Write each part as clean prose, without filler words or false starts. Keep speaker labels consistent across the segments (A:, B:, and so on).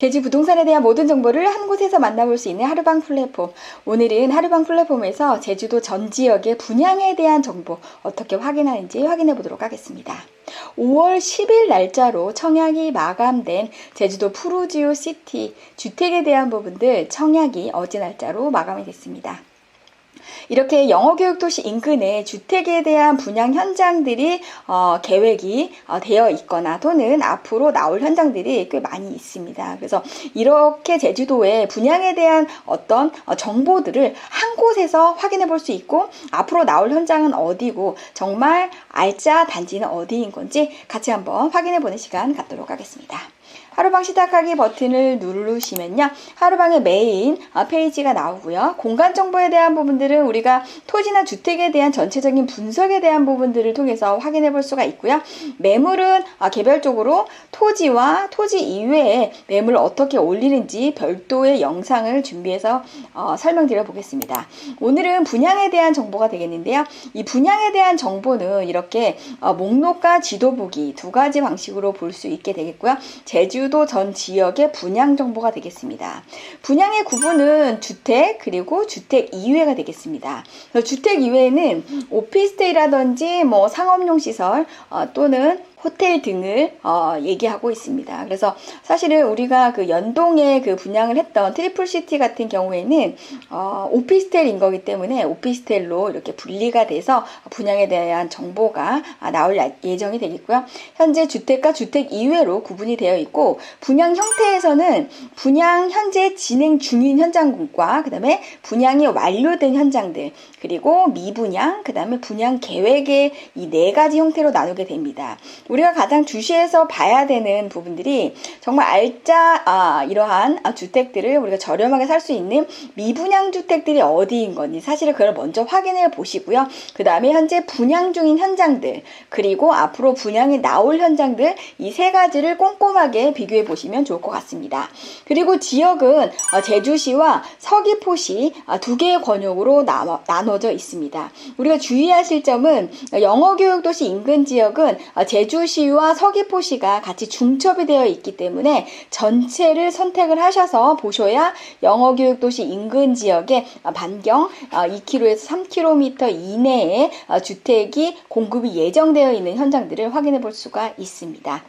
A: 제주 부동산에 대한 모든 정보를 한 곳에서 만나볼 수 있는 하루방 플랫폼. 오늘은 하루방 플랫폼에서 제주도 전 지역의 분양에 대한 정보 어떻게 확인하는지 확인해 보도록 하겠습니다. 5월 10일 날짜로 청약이 마감된 제주도 푸르지오 시티 주택에 대한 부분들 청약이 어제 날짜로 마감이 됐습니다. 이렇게 영어교육도시 인근에 주택에 대한 분양 현장들이 계획이 되어 있거나 또는 앞으로 나올 현장들이 꽤 많이 있습니다. 그래서 이렇게 제주도의 분양에 대한 어떤 정보들을 한 곳에서 확인해 볼 수 있고 앞으로 나올 현장은 어디고 정말 알짜 단지는 어디인 건지 같이 한번 확인해 보는 시간 갖도록 하겠습니다. 하루방 시작하기 버튼을 누르시면요. 하루방의 메인 페이지가 나오고요. 공간 정보에 대한 부분들은 우리가 토지나 주택에 대한 전체적인 분석에 대한 부분들을 통해서 확인해 볼 수가 있고요. 매물은 개별적으로 토지와 토지 이외에 매물을 어떻게 올리는지 별도의 영상을 준비해서 설명드려 보겠습니다. 오늘은 분양에 대한 정보가 되겠는데요. 이 분양에 대한 정보는 이렇게 목록과 지도 보기 두 가지 방식으로 볼 수 있게 되겠고요. 제주도 전 지역의 분양 정보가 되겠습니다. 분양의 구분은 주택 그리고 주택 이외가 되겠습니다. 주택 이외에는 오피스텔이라든지 상업용 시설 또는 호텔 등을 얘기하고 있습니다. 그래서 사실은 우리가 그 연동에 그 분양을 했던 트리플시티 같은 경우에는 오피스텔인 거기 때문에 오피스텔로 이렇게 분리가 돼서 분양에 대한 정보가 나올 예정이 되겠고요. 현재 주택과 주택 이외로 구분이 되어 있고 분양 형태에서는 분양 현재 진행 중인 현장과 그 다음에 분양이 완료된 현장들 그리고 미분양 그 다음에 분양 계획의 이 네 가지 형태로 나누게 됩니다. 우리가 가장 주시해서 봐야 되는 부분들이 정말 알짜 이러한 주택들을 우리가 저렴하게 살 수 있는 미분양 주택들이 어디인 건지 사실은 그걸 먼저 확인해 보시고요. 그 다음에 현재 분양 중인 현장들 그리고 앞으로 분양이 나올 현장들 이 세 가지를 꼼꼼하게 비교해 보시면 좋을 것 같습니다. 그리고 지역은 제주시와 서귀포시 두 개의 권역으로 나눠져 있습니다. 우리가 주의하실 점은 영어교육도시 인근 지역은 제주시와 서귀포시가 같이 중첩이 되어 있기 때문에 전체를 선택을 하셔서 보셔야 영어교육도시 인근 지역의 반경 2km에서 3km 이내에 주택이 공급이 예정되어 있는 현장들을 확인해 볼 수가 있습니다.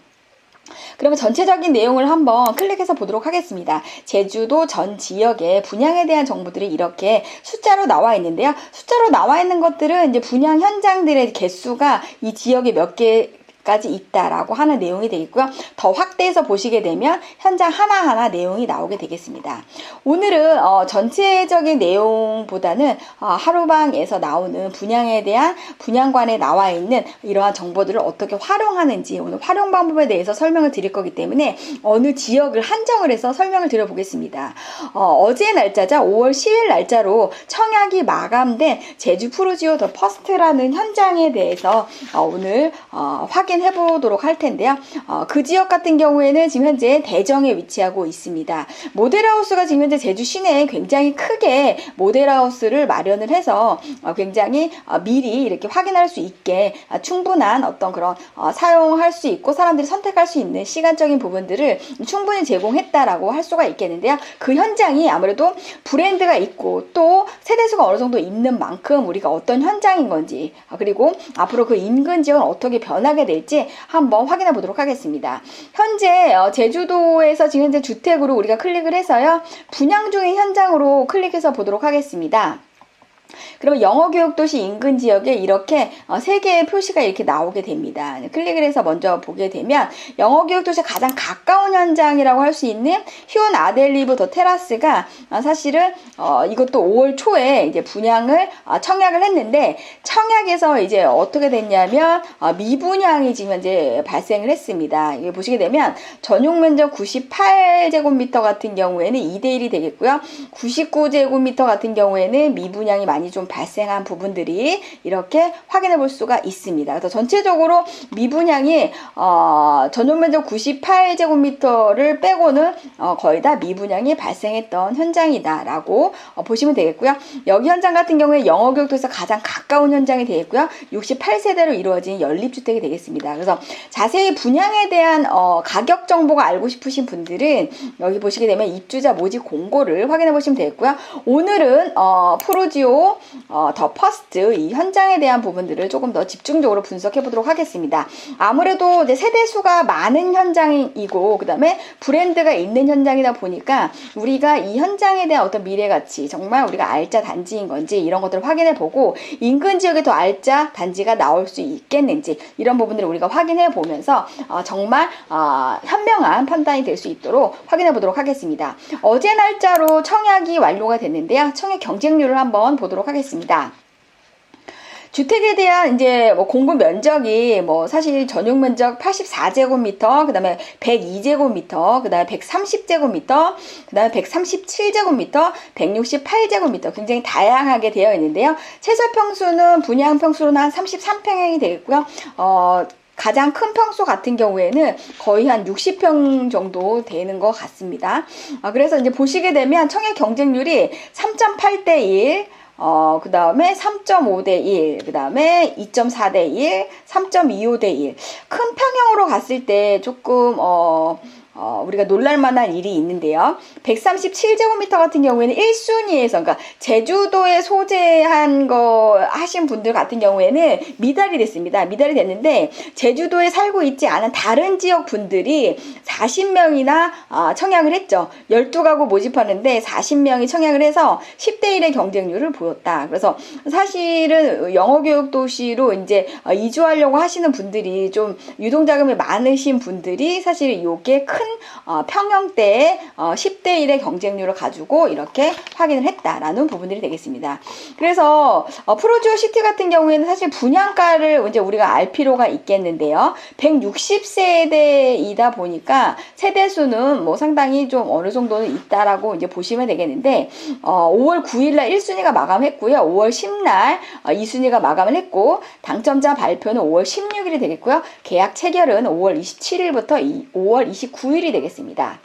A: 그러면 전체적인 내용을 한번 클릭해서 보도록 하겠습니다. 제주도 전 지역의 분양에 대한 정보들이 이렇게 숫자로 나와 있는데요. 숫자로 나와 있는 것들은 이제 분양 현장들의 개수가 이 지역에 몇 개까지 있다라고 하는 내용이 되겠고요. 더 확대해서 보시게 되면 현장 하나하나 내용이 나오게 되겠습니다. 오늘은 전체적인 내용보다는 하루방에서 나오는 분양에 대한 분양관에 나와 있는 이러한 정보들을 어떻게 활용하는지 오늘 활용 방법에 대해서 설명을 드릴 거기 때문에 어느 지역을 한정을 해서 설명을 드려보겠습니다. 어제 날짜자 5월 10일 날짜로 청약이 마감된 제주 푸르지오 더 퍼스트라는 현장에 대해서 오늘 확인해 보도록 할 텐데요. 그 지역 같은 경우에는 지금 현재 대정에 위치하고 있습니다. 모델하우스가 지금 현재 제주 시내에 굉장히 크게 모델하우스를 마련을 해서 굉장히 미리 이렇게 확인할 수 있게 충분한 어떤 그런 사용할 수 있고 사람들이 선택할 수 있는 시간적인 부분들을 충분히 제공했다라고 할 수가 있겠는데요. 그 현장이 아무래도 브랜드가 있고 또 세대수가 어느 정도 있는 만큼 우리가 어떤 현장인 건지 그리고 앞으로 그 인근 지역은 어떻게 변하게 될지 한번 확인해 보도록 하겠습니다. 현재 제주도에서 지금 현재 주택으로 우리가 클릭을 해서요. 분양 중인 현장으로 클릭해서 보도록 하겠습니다. 그러면 영어교육도시 인근 지역에 이렇게 세 개의 표시가 이렇게 나오게 됩니다. 클릭을 해서 먼저 보게 되면 영어교육도시 가장 가까운 현장이라고 할 수 있는 휴온 아델리브 더 테라스가 사실은 이것도 5월 초에 이제 분양을 청약을 했는데 청약에서 이제 어떻게 됐냐면 미분양이 지금 현재 발생을 했습니다. 이거 보시게 되면 전용 면적 98제곱미터 같은 경우에는 2대1이 되겠고요. 99제곱미터 같은 경우에는 미분양이 많이 많이 좀 발생한 부분들이 이렇게 확인해 볼 수가 있습니다. 그래서 전체적으로 미분양이 전용 면적 98제곱미터를 빼고는 거의 다 미분양이 발생했던 현장이다라고 보시면 되겠고요. 여기 현장 같은 경우에 영어교육도에서 가장 가까운 현장이 되겠고요. 68세대로 이루어진 연립주택이 되겠습니다. 그래서 자세히 분양에 대한 가격 정보가 알고 싶으신 분들은 여기 보시게 되면 입주자 모집 공고를 확인해 보시면 되겠고요. 오늘은 프로지오 더 퍼스트 이 현장에 대한 부분들을 조금 더 집중적으로 분석해 보도록 하겠습니다. 아무래도 이제 세대수가 많은 현장이고 그 다음에 브랜드가 있는 현장이다 보니까 우리가 이 현장에 대한 어떤 미래가치, 정말 우리가 알짜 단지인 건지 이런 것들을 확인해 보고 인근 지역에 더 알짜 단지가 나올 수 있겠는지 이런 부분들을 우리가 확인해 보면서 정말 현명한 판단이 될 수 있도록 확인해 보도록 하겠습니다. 어제 날짜로 청약이 완료가 됐는데요. 청약 경쟁률을 한번 보도록 하겠습니다. 주택에 대한 이제 뭐 공급 면적이 뭐 사실 전용 면적 84제곱미터, 그 다음에 102제곱미터, 그 다음에 130제곱미터, 그 다음에 137제곱미터, 168제곱미터 굉장히 다양하게 되어 있는데요. 최소 평수는 분양 평수로는 한 33평형이 되겠고요. 가장 큰 평수 같은 경우에는 거의 한 60평 정도 되는 것 같습니다. 그래서 이제 보시게 되면 청약 경쟁률이 3.8대 1, 그 다음에 3.5대 1, 그 다음에 2.4대 1, 3.25대 1. 큰 평형으로 갔을 때 조금, 우리가 놀랄만한 일이 있는데요. 137제곱미터 같은 경우에는 1순위에서, 그러니까 제주도에 소재한 거 하신 분들 같은 경우에는 미달이 됐습니다. 미달이 됐는데, 제주도에 살고 있지 않은 다른 지역 분들이 40명이나 청약을 했죠. 12가구 모집하는데 40명이 청약을 해서 10대 1의 경쟁률을 보였다. 그래서 사실은 영어교육 도시로 이제 이주하려고 하시는 분들이 좀 유동자금이 많으신 분들이 사실 이게 큰 평형대의 10대 1의 경쟁률을 가지고 이렇게 확인을 했다라는 부분들이 되겠습니다. 그래서 프로지오 시티 같은 경우에는 사실 분양가를 이제 우리가 알 필요가 있겠는데요. 160세대이다 보니까 세대수는 뭐 상당히 좀 어느 정도는 있다라고 이제 보시면 되겠는데 5월 9일날 1순위가 마감했고요. 5월 10날 2순위가 마감을 했고 당첨자 발표는 5월 16일이 되겠고요. 계약 체결은 5월 27일부터 5월 29일이 되겠습니다.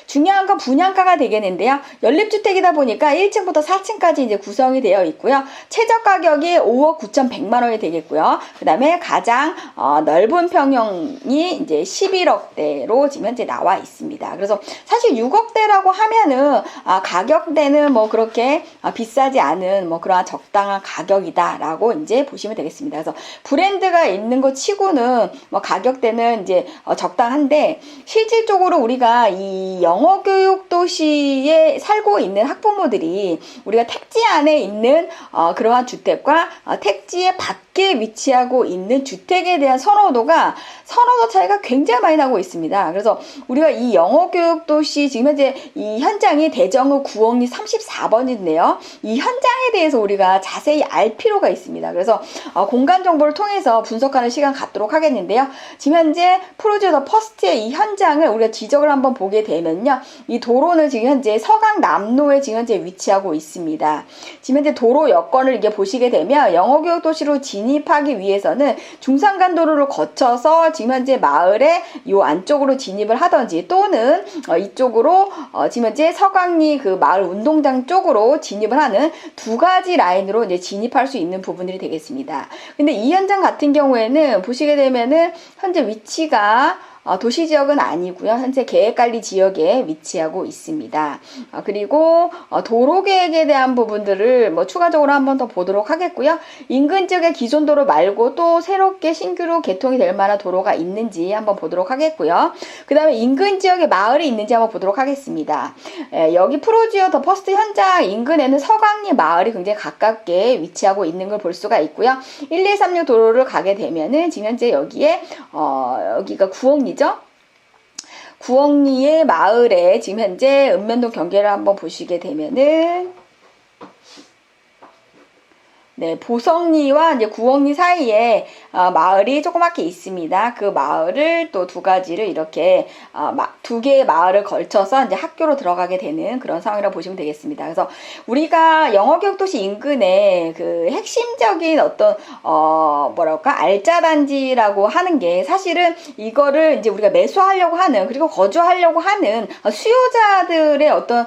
A: 중요한 건 분양가가 되겠는데요. 연립주택이다 보니까 1층부터 4층까지 이제 구성이 되어 있고요. 최저 가격이 5억 9,100만 원이 되겠고요. 그 다음에 가장 넓은 평형이 이제 11억대로 지금 현재 나와 있습니다. 그래서 사실 6억대라고 하면은 가격대는 뭐 그렇게 비싸지 않은 뭐 그러한 적당한 가격이다라고 이제 보시면 되겠습니다. 그래서 브랜드가 있는 것 치고는 뭐 가격대는 이제 적당한데 실질적으로 우리가 이 영어교육 도시에 살고 있는 학부모들이 우리가 택지 안에 있는 그러한 주택과 택지의 밖에 위치하고 있는 주택에 대한 선호도 차이가 굉장히 많이 나고 있습니다. 그래서 우리가 이 영어교육 도시 지금 현재 이 현장이 대정읍 구억리 34번인데요. 이 현장에 대해서 우리가 자세히 알 필요가 있습니다. 그래서 공간 정보를 통해서 분석하는 시간 갖도록 하겠는데요. 지금 현재 프로지오 더 퍼스트의 이 현장을 우리가 지적을 한번 보게 되면요. 이 도로는 지금 현재 서강남로에 지금 현재 위치하고 있습니다. 지금 현재 도로 여건을 이게 보시게 되면 영어교육 도시로 진입하기 위해서는 중산간도로를 거쳐서 지금 현재 마을의 요 안쪽으로 진입을 하든지 또는 이쪽으로 지금 현재 서강리 그 마을 운동장 쪽으로 진입을 하는 두 가지 라인으로 이제 진입할 수 있는 부분들이 되겠습니다. 근데 이 현장 같은 경우에는 보시게 되면은 현재 위치가 도시지역은 아니고요. 현재 계획관리 지역에 위치하고 있습니다. 그리고 도로계획에 대한 부분들을 뭐 추가적으로 한번 더 보도록 하겠고요. 인근 지역의 기존 도로 말고 또 새롭게 신규로 개통이 될 만한 도로가 있는지 한번 보도록 하겠고요. 그 다음에 인근 지역에 마을이 있는지 한번 보도록 하겠습니다. 여기 프로지오 더 퍼스트 현장 인근에는 서강리 마을이 굉장히 가깝게 위치하고 있는 걸 볼 수가 있고요. 1236 도로를 가게 되면은 지금 현재 여기에 여기가 구억리 구억리의 마을에 지금 현재 읍면동 경계를 한번 보시게 되면은 네, 보성리와 이제 구억리 사이에 마을이 조그맣게 있습니다. 그 마을을 또 두 가지를 이렇게 두 개의 마을을 걸쳐서 이제 학교로 들어가게 되는 그런 상황이라고 보시면 되겠습니다. 그래서 우리가 영어교육도시 인근에 그 핵심적인 어떤 뭐랄까 알짜단지라고 하는 게 사실은 이거를 이제 우리가 매수하려고 하는 그리고 거주하려고 하는 수요자들의 어떤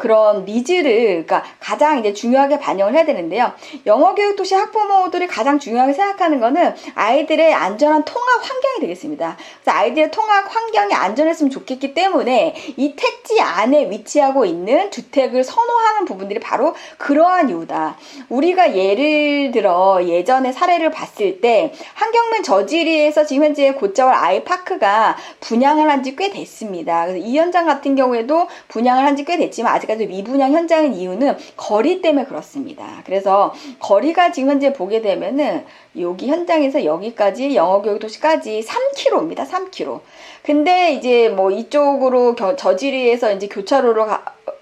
A: 그런 니즈를 그러니까 가장 이제 중요하게 반영을 해야 되는데요. 영어교육도시 학부모들이 가장 중요하게 생각하는 거는 아이들의 안전한 통학 환경이 되겠습니다. 그래서 아이들의 통학 환경이 안전했으면 좋겠기 때문에 이 택지 안에 위치하고 있는 주택을 선호하는 부분들이 바로 그러한 이유다. 우리가 예를 들어 예전에 사례를 봤을 때 한경면 저지리에서 지금 현재 곶자왈 아이파크가 분양을 한 지 꽤 됐습니다. 그래서 이 현장 같은 경우에도 분양을 한 지 꽤 됐지만 아직까지 미분양 현장인 이유는 거리 때문에 그렇습니다. 그래서 거리가 지금 현재 보게 되면은 여기 현장에서 여기까지 영어교육도시까지 3km입니다. 3km. 근데 이제 뭐 이쪽으로 저지리에서 이제 교차로로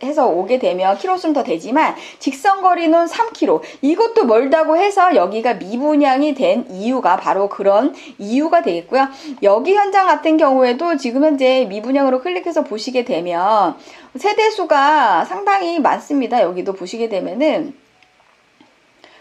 A: 해서 오게 되면 키로수는 더 되지만 직선 거리는 3km. 이것도 멀다고 해서 여기가 미분양이 된 이유가 바로 그런 이유가 되겠고요. 여기 현장 같은 경우에도 지금 현재 미분양으로 클릭해서 보시게 되면 세대수가 상당히 많습니다. 여기도 보시게 되면은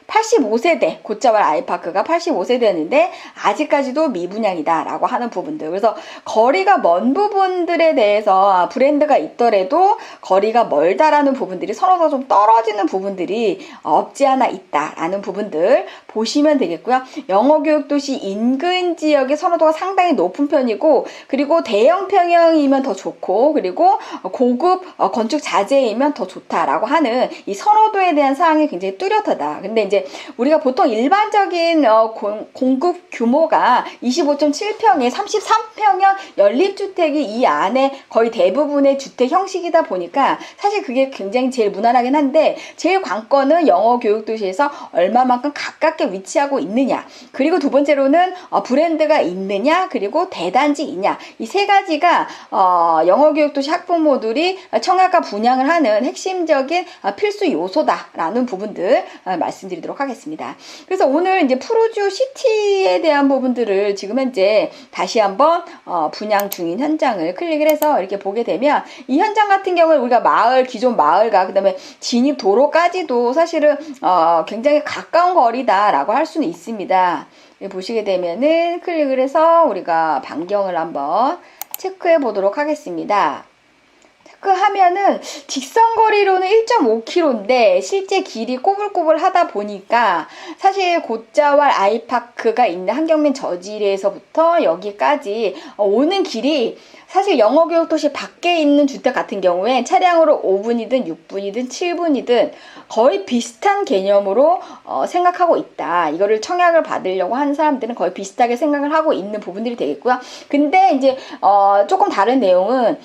A: 85세대, 곶자왈 아이파크가 85세대였는데 아직까지도 미분양이다 라고 하는 부분들. 그래서 거리가 먼 부분들에 대해서 브랜드가 있더라도 거리가 멀다라는 부분들이 선호도가 좀 떨어지는 부분들이 없지 않아 있다라는 부분들 보시면 되겠고요. 영어교육도시 인근 지역의 선호도가 상당히 높은 편이고 그리고 대형 평형이면 더 좋고 그리고 고급 건축 자재이면 더 좋다라고 하는 이 선호도에 대한 사항이 굉장히 뚜렷하다. 근데 이제 우리가 보통 일반적인 공급 규모가 25.7평에 33평형 연립주택이 이 안에 거의 대부분의 주택 형식이다 보니까 사실 그게 굉장히 제일 무난하긴 한데 제일 관건은 영어교육도시에서 얼마만큼 가깝게 위치하고 있느냐 그리고 두 번째로는 브랜드가 있느냐 그리고 대단지이냐 이 세 가지가 영어교육도시 학부모들이 청약과 분양을 하는 핵심적인 필수 요소다라는 부분들 말씀드리도록 하겠습니다. 그래서 오늘 이제 푸르주 시티에 대한 부분들을 지금 현재 다시 한번 분양 중인 현장을 클릭을 해서 이렇게 보게 되면 이 현장 같은 경우는 우리가 마을 기존 마을과 그다음에 진입 도로까지도 사실은 굉장히 가까운 거리다라고 할 수는 있습니다. 보시게 되면은 클릭을 해서 우리가 반경을 한번 체크해 보도록 하겠습니다. 하면은 직선거리로는 1.5km인데 실제 길이 꼬불꼬불하다 보니까 사실 곶자왈 아이파크가 있는 한경면 저지리에서부터 여기까지 오는 길이 사실 영어교육도시 밖에 있는 주택 같은 경우에 차량으로 5분이든 6분이든 7분이든 거의 비슷한 개념으로 생각하고 있다. 이거를 청약을 받으려고 하는 사람들은 거의 비슷하게 생각을 하고 있는 부분들이 되겠고요. 근데 이제 조금 다른 내용은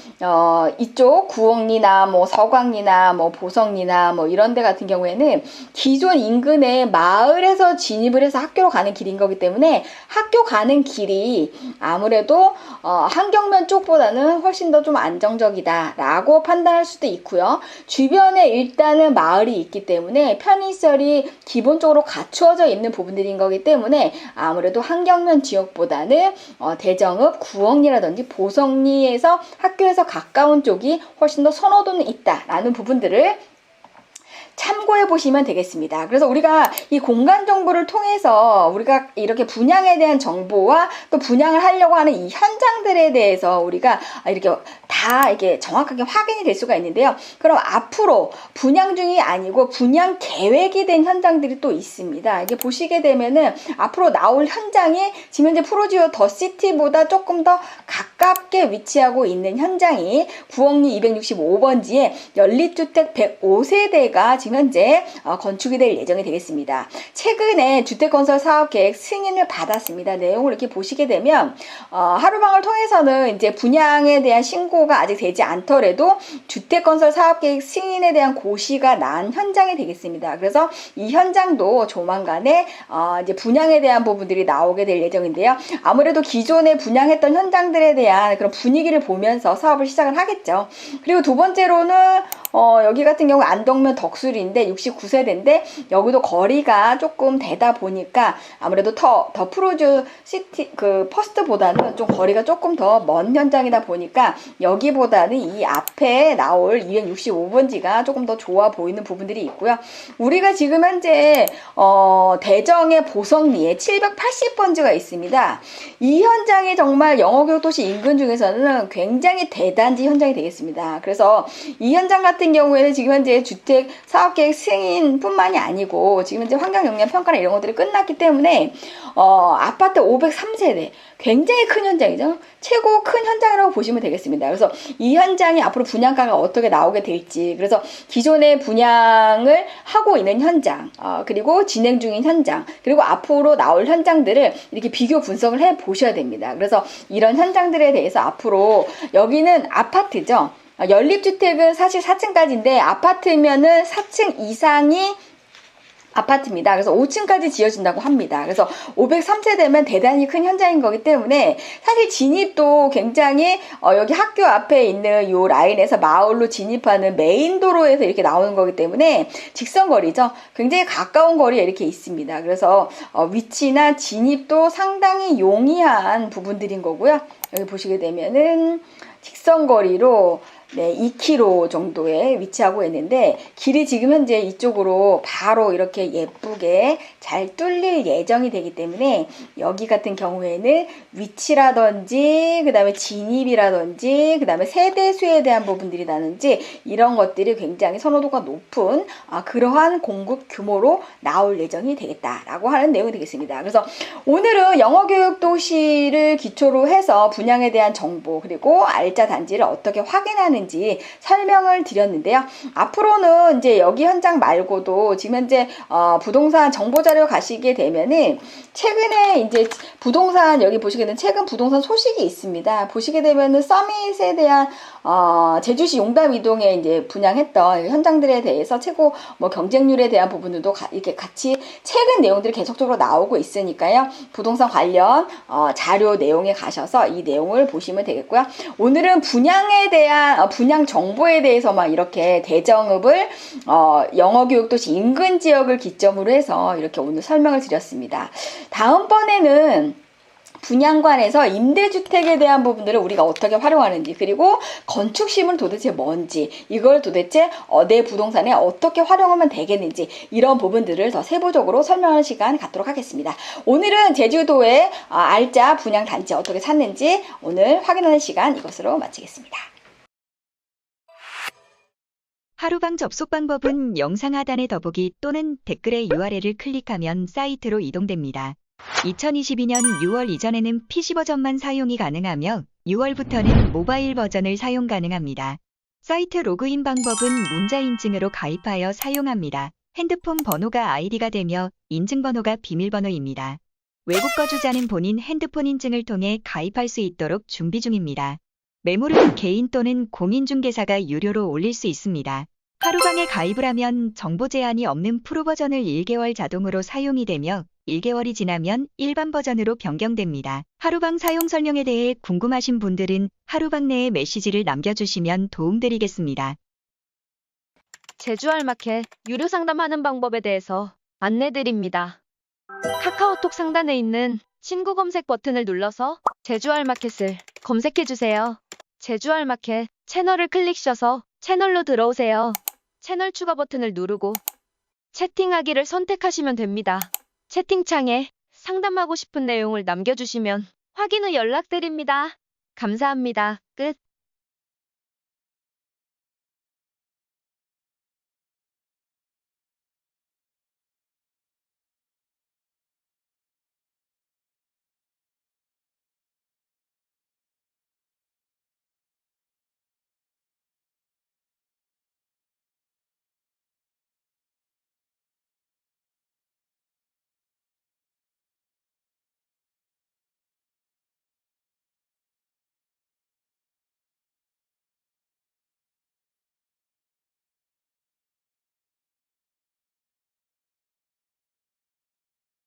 A: 이쪽 구옥리나 뭐 서광리나 뭐 보성리나 뭐 이런 데 같은 경우에는 기존 인근의 마을에서 진입을 해서 학교로 가는 길인 거기 때문에 학교 가는 길이 아무래도 한경면 쪽보다는 훨씬 더 좀 안정적이다 라고 판단할 수도 있고요. 주변에 일단은 마을이 있기 때문에 편의시설이 기본적으로 갖추어져 있는 부분들인 거기 때문에 아무래도 한경면 지역보다는 대정읍, 구옥리라든지 보성리에서 학교에서 가까운 쪽이 훨씬 더 선호도는 있다라는 부분들을 참고해 보시면 되겠습니다. 그래서 우리가 이 공간 정보를 통해서 우리가 이렇게 분양에 대한 정보와 또 분양을 하려고 하는 이 현장들에 대해서 우리가 이렇게 정확하게 확인이 될 수가 있는데요. 그럼 앞으로 분양 중이 아니고 분양 계획이 된 현장들이 또 있습니다. 이게 보시게 되면은 앞으로 나올 현장이 지금 현재 푸르주 더 시티보다 조금 더 가깝게 위치하고 있는 현장이 구옥리 265번지에 연립주택 105세대가 지금 현재 건축이 될 예정이 되겠습니다. 최근에 주택건설 사업계획 승인을 받았습니다. 내용을 이렇게 보시게 되면 하루방을 통해서는 이제 분양에 대한 신고가 아직 되지 않더라도 주택건설 사업계획 승인에 대한 고시가 난 현장이 되겠습니다. 그래서 이 현장도 조만간에 이제 분양에 대한 부분들이 나오게 될 예정인데요. 아무래도 기존에 분양했던 현장들에 대한 대한 그런 분위기를 보면서 사업을 시작을 하겠죠. 그리고 두 번째로는 여기 같은 경우 안동면 덕술인데 69세대인데 여기도 거리가 조금 되다 보니까 아무래도 더 프로즈 시티 그 퍼스트보다는 좀 거리가 조금 더 먼 현장이다 보니까 여기보다는 이 앞에 나올 265번지가 조금 더 좋아 보이는 부분들이 있고요. 우리가 지금 현재 대정의 보성리에 780번지가 있습니다. 이 현장이 정말 영어교육도시 인근 중에서는 굉장히 대단지 현장이 되겠습니다. 그래서 이 현장 같은 경우에는 지금 현재 주택 사업계획 승인뿐만이 아니고 지금 현재 환경영향 평가나 이런 것들이 끝났기 때문에 아파트 503세대 굉장히 큰 현장이죠. 최고 큰 현장이라고 보시면 되겠습니다. 그래서 이 현장이 앞으로 분양가가 어떻게 나오게 될지, 그래서 기존에 분양을 하고 있는 현장, 그리고 진행 중인 현장, 그리고 앞으로 나올 현장들을 이렇게 비교 분석을 해 보셔야 됩니다. 그래서 이런 현장들에 대해서 앞으로 여기는 아파트죠. 연립주택은 사실 4층까지인데 아파트면은 4층 이상이 아파트입니다. 그래서 5층까지 지어진다고 합니다. 그래서 503세대면 대단히 큰 현장인 거기 때문에 사실 진입도 굉장히 여기 학교 앞에 있는 요 라인에서 마을로 진입하는 메인 도로에서 이렇게 나오는 거기 때문에 직선거리죠. 굉장히 가까운 거리에 이렇게 있습니다. 그래서 위치나 진입도 상당히 용이한 부분들인 거고요. 여기 보시게 되면은 직선거리로 2km 정도에 위치하고 있는데 길이 지금 현재 이쪽으로 바로 이렇게 예쁘게 잘 뚫릴 예정이 되기 때문에 여기 같은 경우에는 위치라든지 그 다음에 진입이라든지 그 다음에 세대수에 대한 부분들이라든지 이런 것들이 굉장히 선호도가 높은 그러한 공급 규모로 나올 예정이 되겠다라고 하는 내용이 되겠습니다. 그래서 오늘은 영어교육 도시를 기초로 해서 분양에 대한 정보 그리고 알짜 단지를 어떻게 확인하는 설명을 드렸는데요. 앞으로는 이제 여기 현장 말고도 지금 현재 부동산 정보자료 가시게 되면은 최근에 이제 부동산 여기 보시게 되면 최근 부동산 소식이 있습니다. 보시게 되면은 서밋에 대한 제주시 용담 이동에 이제 분양했던 현장들에 대해서 최고 경쟁률에 대한 부분들도 이렇게 같이 최근 내용들이 계속적으로 나오고 있으니까요. 부동산 관련 자료 내용에 가셔서 이 내용을 보시면 되겠고요. 오늘은 분양에 대한 분양 정보에 대해서만 이렇게 대정읍을 영어교육도시 인근 지역을 기점으로 해서 이렇게 오늘 설명을 드렸습니다. 다음번에는 분양관에서 임대주택에 대한 부분들을 우리가 어떻게 활용하는지 그리고 건축심은 도대체 뭔지 이걸 도대체 내 부동산에 어떻게 활용하면 되겠는지 이런 부분들을 더 세부적으로 설명하는 시간 갖도록 하겠습니다. 오늘은 제주도의 알짜 분양단지 어떻게 찾는지 오늘 확인하는 시간 이것으로 마치겠습니다.
B: 하루방 접속 방법은 영상 하단의 더보기 또는 댓글의 URL을 클릭하면 사이트로 이동됩니다. 2022년 6월 이전에는 PC 버전만 사용이 가능하며 6월부터는 모바일 버전을 사용 가능합니다. 사이트 로그인 방법은 문자 인증으로 가입하여 사용합니다. 핸드폰 번호가 아이디가 되며 인증번호가 비밀번호입니다. 외국 거주자는 본인 핸드폰 인증을 통해 가입할 수 있도록 준비 중입니다. 매물은 개인 또는 공인중개사가 유료로 올릴 수 있습니다. 하루방에 가입을 하면 정보 제한이 없는 프로 버전을 1개월 자동으로 사용이 되며 1개월이 지나면 일반 버전으로 변경됩니다. 하루방 사용 설명에 대해 궁금하신 분들은 하루방 내에 메시지를 남겨주시면 도움드리겠습니다.
C: 제주알마켓 유료 상담하는 방법에 대해서 안내드립니다. 카카오톡 상단에 있는 친구 검색 버튼을 눌러서 제주알마켓을 검색해주세요. 제주알마켓 채널을 클릭하셔서 채널로 들어오세요. 채널 추가 버튼을 누르고 채팅하기를 선택하시면 됩니다. 채팅창에 상담하고 싶은 내용을 남겨주시면 확인 후 연락드립니다. 감사합니다. 끝.